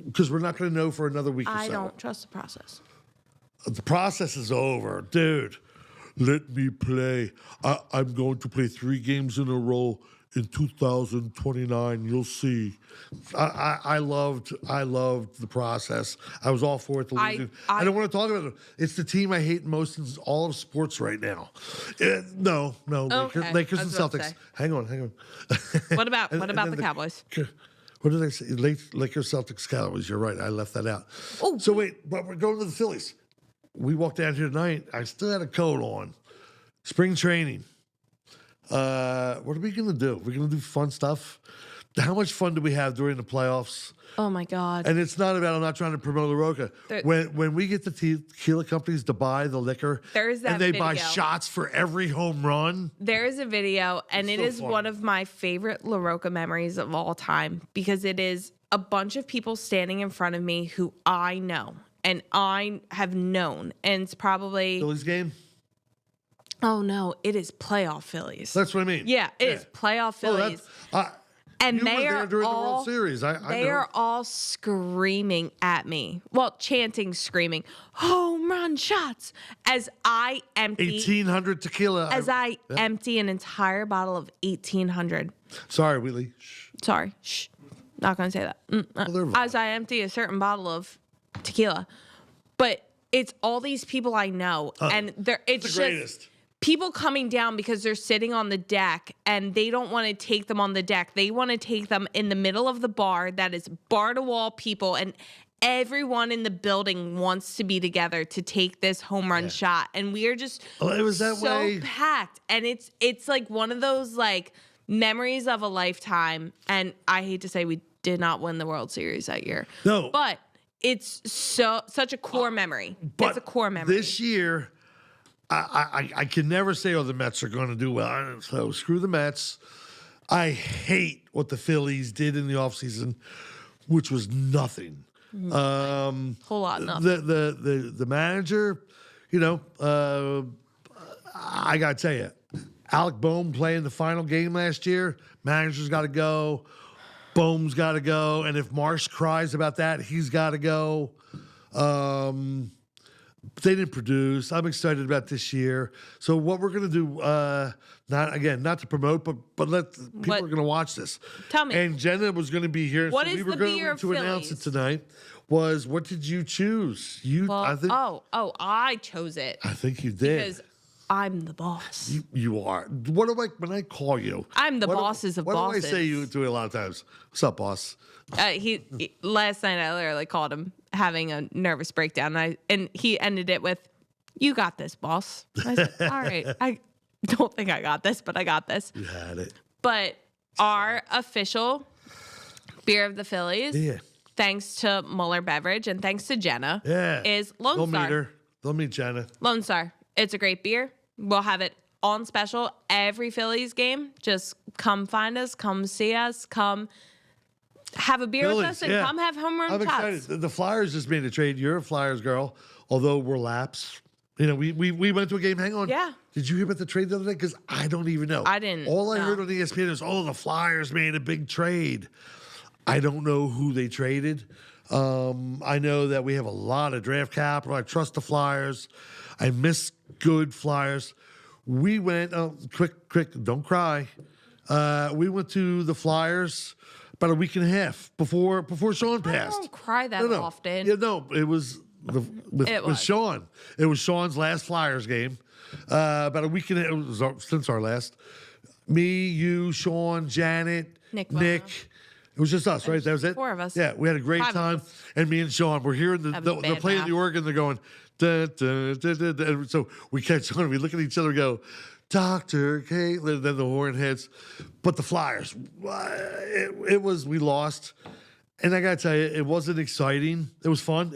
because we're not going to know for another week or so. I don't trust the process. The process is over, dude. Let me play. I'm going to play 3 games in a row in 2029. You'll see. I loved the process. I was all for it to losing. I don't want to talk about it. It's the team I hate most in all of sports right now. No, Okay. Lakers and I was about to Celtics. say. Hang on. What about the Cowboys? What did I say? Lakers, Celtics, Cowboys. You're right. I left that out. Oh. So wait, but we're going to the Phillies. We walked down here tonight. I still had a coat on. Spring training. What are we going to do? We're going to do fun stuff. How much fun do we have during the playoffs? Oh my God. And it's not about, I'm not trying to promote the Roca. When we get the tequila companies to buy the liquor, There's that and they buy video. shots for every home run. There is a video, and it so is fun. one of my favorite La Roca memories of all time because it is a bunch of people standing in front of me who I know and I have known. And it's probably, Phillies game? oh no, it is playoff Phillies. That's what I mean. Yeah, it is playoff Oh, Phillies. you And were they there are during the all World Series. I they know. are all screaming at me. Well, chanting, screaming, home run shots as I empty 1,800 tequila. empty an entire bottle of 1,800. Sorry, Wheatley. Shh. Sorry, shh, not gonna say that. they're As I empty a certain bottle of tequila, but it's all these people I know, and it's the just greatest. people coming down because they're sitting on the deck and they don't want to take them on the deck. They want to take them in the middle of the bar that is bar to wall people, and everyone in the building wants to be together to take this home run shot. And we are just It was that so way. packed. And it's like one of those like memories of a lifetime. And I hate to say we did not win the World Series that year. No. But it's such a core memory. But it's a core memory. This year, I can never say, oh, the Mets are going to do well. So screw the Mets. I hate what the Phillies did in the offseason, which was nothing. Whole lot, nothing. The manager, I got to tell you, Alec Boehm playing the final game last year, manager's got to go. Boehm's got to go. And if Marsh cries about that, he's got to go. They didn't produce. I'm excited about this year. So what we're gonna do, not to promote, but people are gonna watch this. Tell me. And Jenna was gonna be here. What so is we were the going beer of to announce it Phillies? tonight. What did you choose? I chose it think you did. because I'm the boss. You are. What do when I call you? I'm the bosses of bosses. What do I say you to a lot of times? What's up, boss? He last night I literally called him having a nervous breakdown, and he ended it with, "You got this, boss." I said, "All right, I don't think I got this, but I got this." You had it. But our official beer of the Phillies, Yeah. thanks to Muller Beverage and thanks to Jenna, Yeah. is Lone They'll Star. meet her. They'll meet Jenna. Lone Star. It's a great beer. We'll have it on special every Phillies game. Just come find us, come see us, come have a beer with us, and come have home run I'm shots. excited. The Flyers just made a trade. You're a Flyers girl, although we're laps. We went to a game. Hang on. Yeah. Did you hear about the trade the other day? Because I don't even know. I didn't, All I no. heard on ESPN is, the Flyers made a big trade. I don't know who they traded. I know that we have a lot of draft capital. I trust the Flyers. I miss good Flyers. We went, quick, don't cry. We went to the Flyers about a week and a half before Sean passed. I don't cry that often. Yeah, no, it was with Sean. It was Sean's last Flyers game. About a week and it was since our last. Me, you, Sean, Janet, Nick. It was just us, right? That was it. 4 of us. Yeah, we had a great 5 of time. us. And me and Sean, we're hearing Have a they're bad playing math. the organ. They're going, da, da, da, da, da. And so we catch on. We look at each other and go, Dr. Caitlin. Then the horn hits. But the Flyers, we lost. And I got to tell you, it wasn't exciting. It was fun.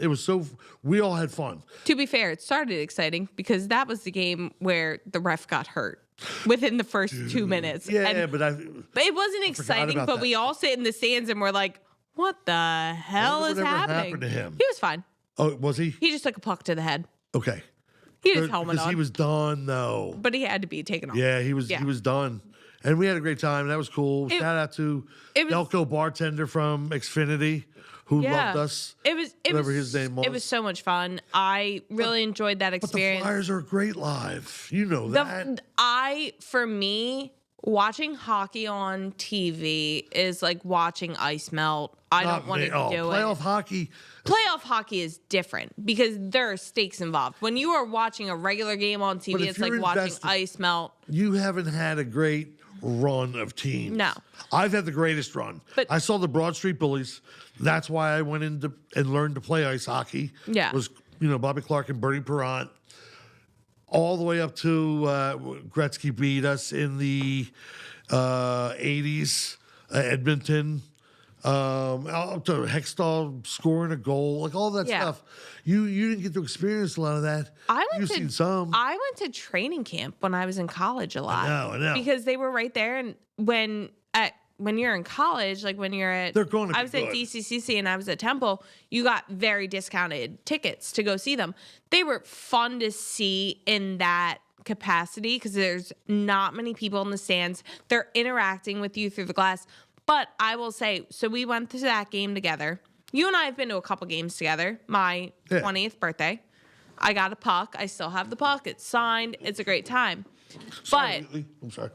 We all had fun. To be fair, it started exciting because that was the game where the ref got hurt within the first 2 minutes. Yeah, And but it wasn't exciting, about but that. we all sit in the stands and we're like, what the hell is whatever happening? happened to him. He was fine. Oh, was he? He just took a puck to the head. Okay. He had his helmet Because on. he was done, though. But he had to be taken off. Yeah, he was done. And we had a great time. That was cool. Shout out to Delco bartender from Xfinity who loved us. Whatever his name was. It was so much fun. I really enjoyed that But the experience. Flyers are great live. You know that. For me, watching hockey on TV is like watching ice melt. I don't want to do playoff it. hockey. Playoff hockey is different because there are stakes involved. When you are watching a regular game on But TV, if it's like you're watching invested- ice melt. You haven't had a great run of teams. No. I've had the greatest run. But- I saw the Broad Street Bullies. That's why I went into and learned to play ice hockey. Yeah. Was, Bobby Clark and Bernie Perrant. All the way up to Gretzky beat us in the 80s, Edmonton. Up to Hextall scoring a goal, like all that Yeah. stuff. You didn't get to experience a lot of that. You've seen some. I went to training camp when I was in college a lot. I know. Because they were right there, and when you're in college, like when you're at, They're going to be I was at good. DCCC and I was at Temple, you got very discounted tickets to go see them. They were fun to see in that capacity because there's not many people in the stands. They're interacting with you through the glass. But I will say, so we went to that game together. You and I have been to a couple games together. My 20th birthday. I got a puck. I still have the puck. It's signed. It's a great time. Sorry, But Wheatley. I'm sorry.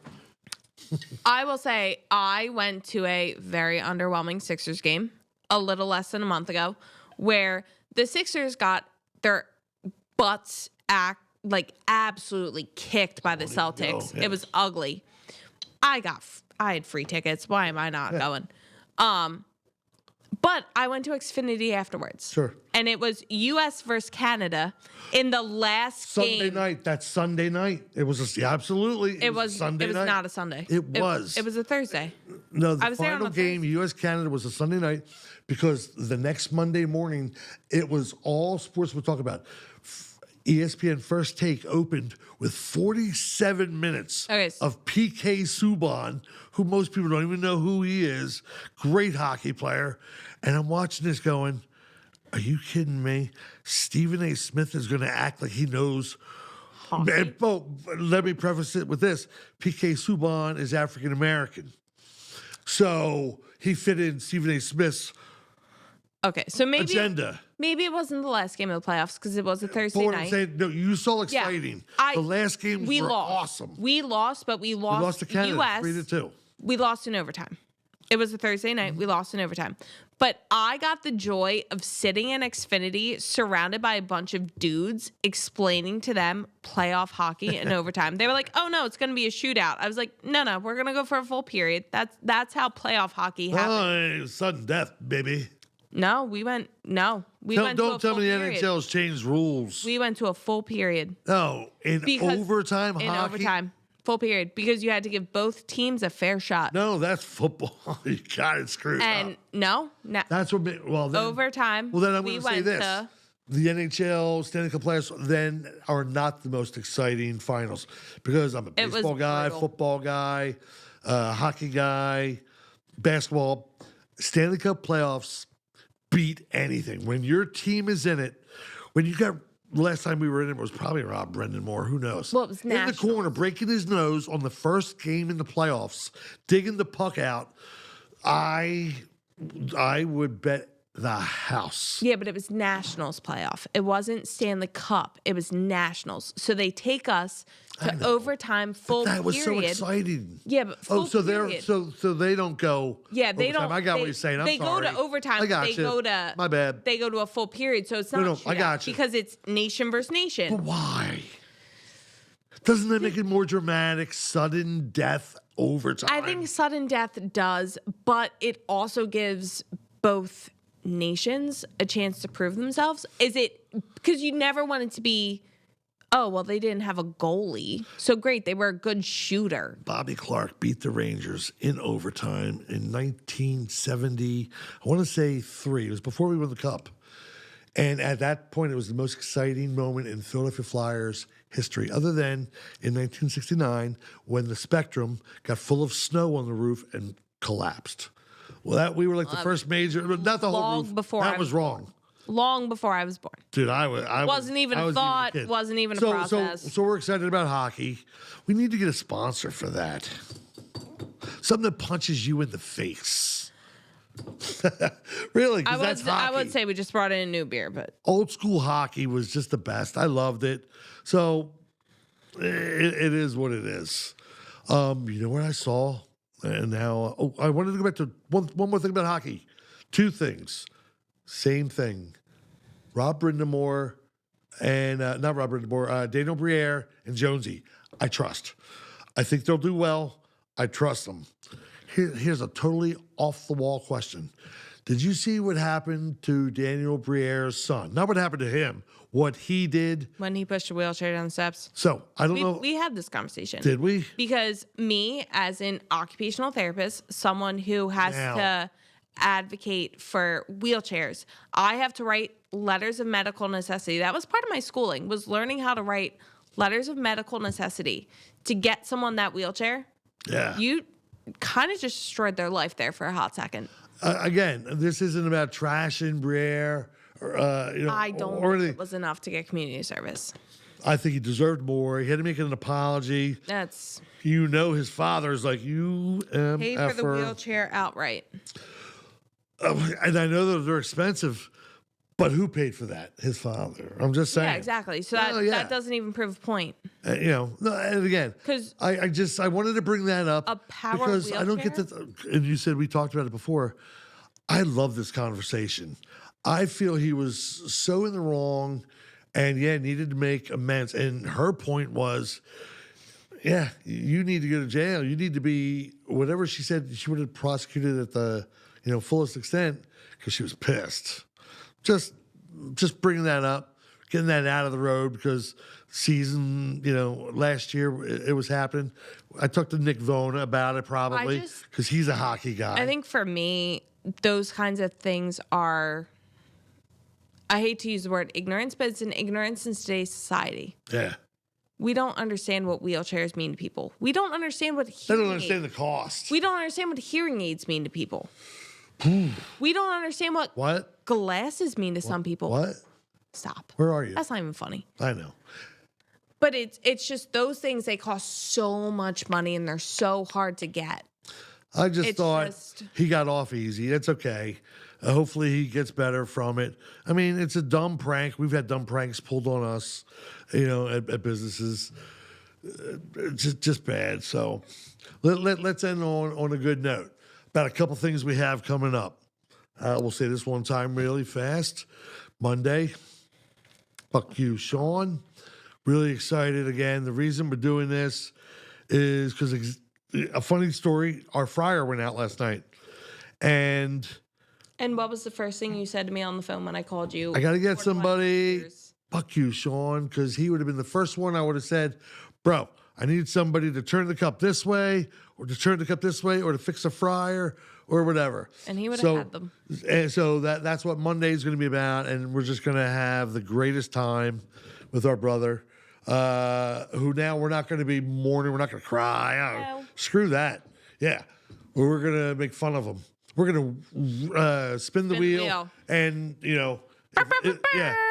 I will say I went to a very underwhelming Sixers game a little less than a month ago where the Sixers got their butts absolutely kicked by the Celtics. Yeah. It was ugly. I had free tickets. Why am I not going? But I went to Xfinity afterwards. Sure. And it was U.S. versus Canada in the last Sunday game. night. That's Sunday night. It was absolutely. It was Sunday It was night. not a Sunday. It was. It was a Thursday. No, the I was there on final a game, U.S. Canada, was a Sunday night because the next Monday morning, it was all sports we're talking about. ESPN First Take opened with 47 minutes of PK Subban, who most people don't even know who he is. Great hockey player. And I'm watching this going, are you kidding me? Stephen A. Smith is going to act like he knows. And, let me preface it with this. PK Subban is African American. So he fit in Stephen A. Smith's So agenda. Maybe it wasn't the last game of the playoffs because it was a Thursday But what night. I'm saying, no, you saw exciting. The last games were awesome. We lost, but we lost. We lost to Canada, US, 3-2. We lost in overtime. It was a Thursday night. We lost in overtime. But I got the joy of sitting in Xfinity surrounded by a bunch of dudes explaining to them playoff hockey in overtime. They were like, oh, no, it's going to be a shootout. I was like, no, we're going to go for a full period. That's how playoff hockey happens. Oh, sudden death, baby. No, we went to a Don't tell full me the period. NHL's changed rules. We went to a full period. No, overtime hockey? In overtime. Full period. Because you had to give both teams a fair shot. No, that's football. You got it screwed And up. no. That's what then, Overtime. Well, then I'm we going to say went this. to- The NHL Stanley Cup playoffs then are not the most exciting finals because I'm a It was baseball guy, brutal. football guy, hockey guy, basketball. Stanley Cup playoffs beat anything. When your team is in it, when you got last time we were in it was probably Rob Brendan Moore. Who knows? Well, it was in the Nationals. corner, breaking his nose on the first game in the playoffs, digging the puck out. I would bet the house. Yeah, but it was Nationals playoff. It wasn't Stanley Cup. It was Nationals. So they take us to overtime full That was period. so exciting. Yeah, but full so period. so they don't go. Yeah, they overtime. don't. I got they, what you're saying. I'm they sorry. go to overtime. I got they you. go to My bad. They go to a full period, so it's not. No, a I shootout got you. because it's nation versus nation. But why? Doesn't that make it more dramatic? Sudden death overtime. I think sudden death does, but it also gives both nations a chance to prove themselves. Is it because you never want it to be, oh, well, they didn't have a goalie. So great, they were a good shooter. Bobby Clark beat the Rangers in overtime in 1970. I want to say 3. It was before we won the Cup. And at that point, it was the most exciting moment in Philadelphia Flyers history, other than in 1969 when the Spectrum got full of snow on the roof and collapsed. Well, we were like the first major, not the whole long roof. before that I was wrong. Long before I was born. Dude, I Wasn't even a thought, kid. wasn't even a process. So we're excited about hockey. We need to get a sponsor for that. Something that punches you in the face. Really, because that's hockey. I would say we just brought in a new beer, but Old school hockey was just the best. I loved it. So it is what it is. You know what I saw? And now, I wanted to go back to one more thing about hockey. 2 things. Same thing. Rob Brindamore and not Rob Brindamore, Daniel Briere and Jonesy. I trust. I think they'll do well. I trust him. Here's a totally off-the-wall question. Did you see what happened to Daniel Briere's son? Not what happened to him, what he did. When he pushed a wheelchair down the steps. So, I don't know. We had this conversation. Did we? Because me, as an occupational therapist, someone who has to advocate for wheelchairs, I have to write letters of medical necessity. That was part of my schooling, was learning how to write letters of medical necessity to get someone that wheelchair. Yeah. You kind of just destroyed their life there for a hot second. Again, this isn't about trashing Briere. I don't think it was enough to get community service. I think he deserved more. He had to make an apology. That's... His father's like, you Pay for the wheelchair outright. And I know that they're expensive, but who paid for that? His father. I'm just saying. Yeah, exactly. So that doesn't even prove a point. And again, because I wanted to bring that up a power because wheelchair? I don't get the. And you said we talked about it before. I love this conversation. I feel he was so in the wrong, and needed to make amends. And her point was, you need to go to jail. You need to be whatever she said. She would have prosecuted at the fullest extent because she was pissed. Just bringing that up, getting that out of the road because season, last year it was happening. I talked to Nick Vona about it probably because he's a hockey guy. I think for me, those kinds of things are, I hate to use the word ignorance, but it's an ignorance in today's society. Yeah. We don't understand what wheelchairs mean to people. We don't understand what They don't understand the cost. We don't understand what hearing aids mean to people. We don't understand what glasses mean to some people. What? Stop. Where are you? That's not even funny. I know. But it's just those things, they cost so much money and they're so hard to get. I just thought he got off easy. That's okay. Hopefully he gets better from it. I mean, it's a dumb prank. We've had dumb pranks pulled on us, at businesses. Just bad. So let's end on a good note. About a couple things we have coming up. We'll say this one time really fast. Monday, fuck you, Sean. Really excited again. The reason we're doing this is because a funny story. Our fryer went out last night, and what was the first thing you said to me on the phone when I called you? I got to get somebody. Fuck you, Sean, because he would have been the first one I would have said, bro, I need somebody to turn the cup this way, or to turn the cup this way, or to fix a fryer, or whatever. And he would have had them. And so that's what Monday is going to be about, and we're just going to have the greatest time with our brother, who now we're not going to be mourning. We're not going to cry. Oh, screw that. Yeah. We're going to make fun of him. We're going to spin the wheel. And, I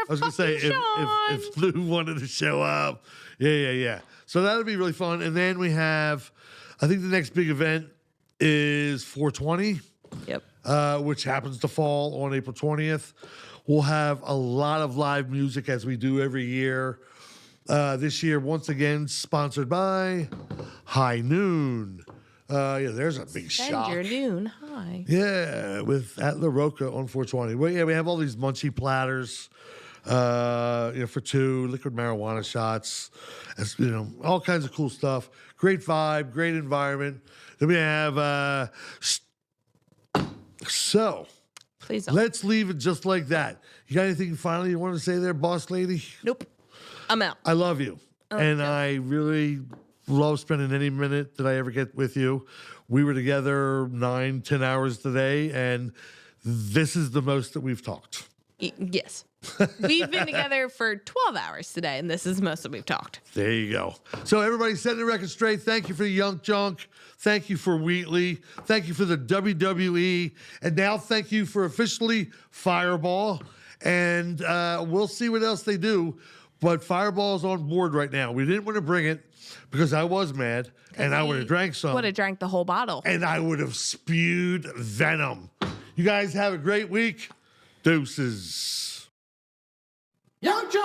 was going to say, if Lou wanted to show up. Yeah. So that'll be really fun. And then we have, I think the next big event is 420. Yep. Which happens to fall on April 20th. We'll have a lot of live music as we do every year. This year, once again, sponsored by High Noon. There's a big shock. Spend your noon high. Yeah, at La Roca on 420. Well, we have all these munchie platters, for two, liquid marijuana shots, all kinds of cool stuff. Great vibe, great environment. Then we have, Please don't. Let's leave it just like that. You got anything finally you want to say there, boss lady? Nope. I'm out. I love you. I really love spending any minute that I ever get with you. We were together 9-10 hours today, and this is the most that we've talked. Yes. We've been together for 12 hours today, and this is the most that we've talked. There you go. So everybody setting the record straight. Thank you for the Young Junk. Thank you for Wheatley. Thank you for the WWE. And now thank you for officially Fireball. And we'll see what else they do. But Fireball's on board right now. We didn't want to bring it because I was mad, and I would have drank some. Would have drank the whole bottle. And I would have spewed venom. You guys have a great week. Deuces. Young John!